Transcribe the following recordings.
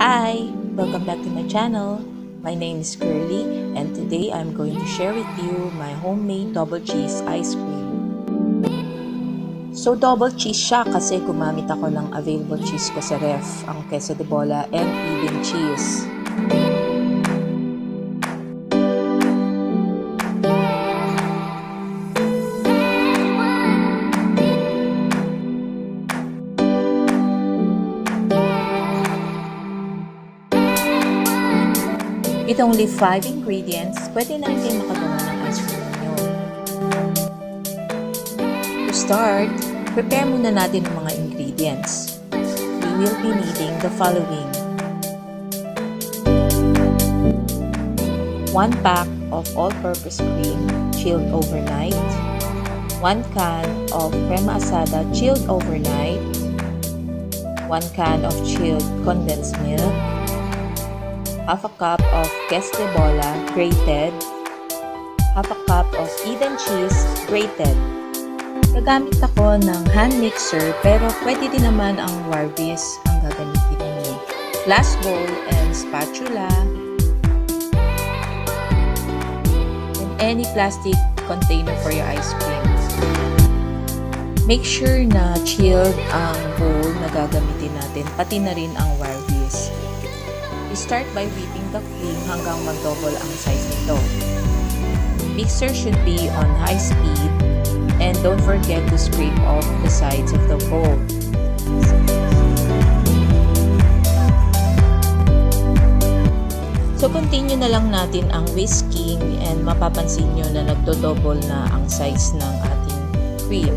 Hi! Welcome back to my channel. My name is Curly and today I'm going to share with you my homemade double cheese ice cream. So double cheese siya kasi gumamit ako ng available cheese ko sa ref, ang queso de bola and even cheese. With only 5 ingredients, pwede na rin kayo makagawa ng ice cream nyo. To start, prepare muna natin ang mga ingredients. We will be needing the following. 1 pack of all-purpose cream chilled overnight, 1 can of crema asada chilled overnight, 1 can of chilled condensed milk, half a cup of queso de bola grated, half a cup of Eden cheese grated. Gagamit ako ng hand mixer pero pwede din naman ang wire whisk ang gagamitin niyo. Glass bowl and spatula, and any plastic container for your ice cream. Make sure na chilled ang bowl na gagamitin natin, pati na rin ang wire whisk. Start by whipping the cream hanggang mag-double ang size nito. Mixer should be on high speed and don't forget to scrape off the sides of the bowl. So continue na lang natin ang whisking and mapapansin nyo na nagdo-double na ang size ng ating cream.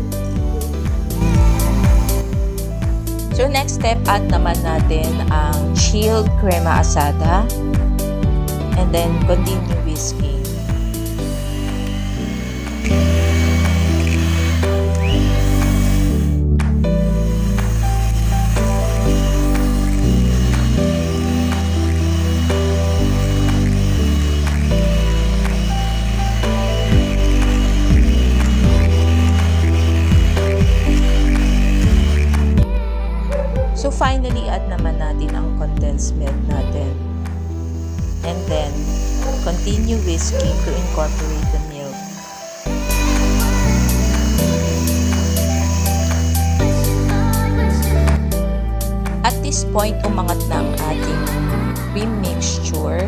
So next step, add naman natin ang chilled crema asada and then continue whisking. So finally, add naman natin ang condensed milk natin. And then, continue whisking to incorporate the milk. At this point, umangat na ang ating cream mixture.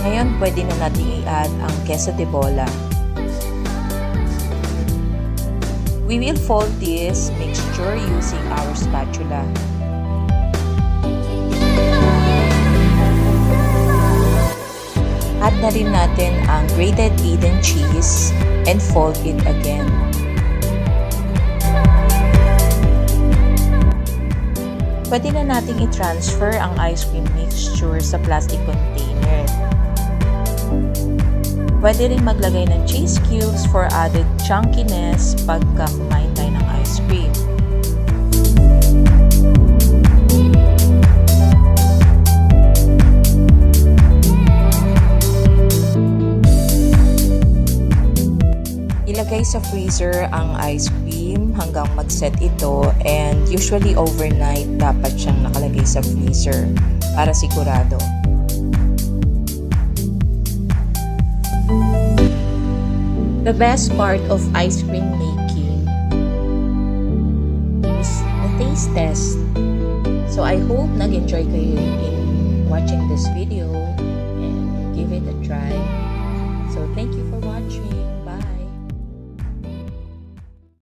Ngayon, pwede na natin i-add ang queso de bola. We will fold this mixture using our spatula. Add na rin natin ang grated Eden cheese and fold it again. Pwede na natin i-transfer ang ice cream mixture sa plastic container. Pwede rin maglagay ng cheese cubes for added chunkiness pagka kumain tayo ng ice cream. Ilagay sa freezer ang ice cream hanggang mag-set ito, and usually overnight dapat siyang nakalagay sa freezer para sigurado. The best part of ice cream making is the taste test. So I hope nag-enjoy kayo in watching this video and give it a try. So thank you for watching. Bye!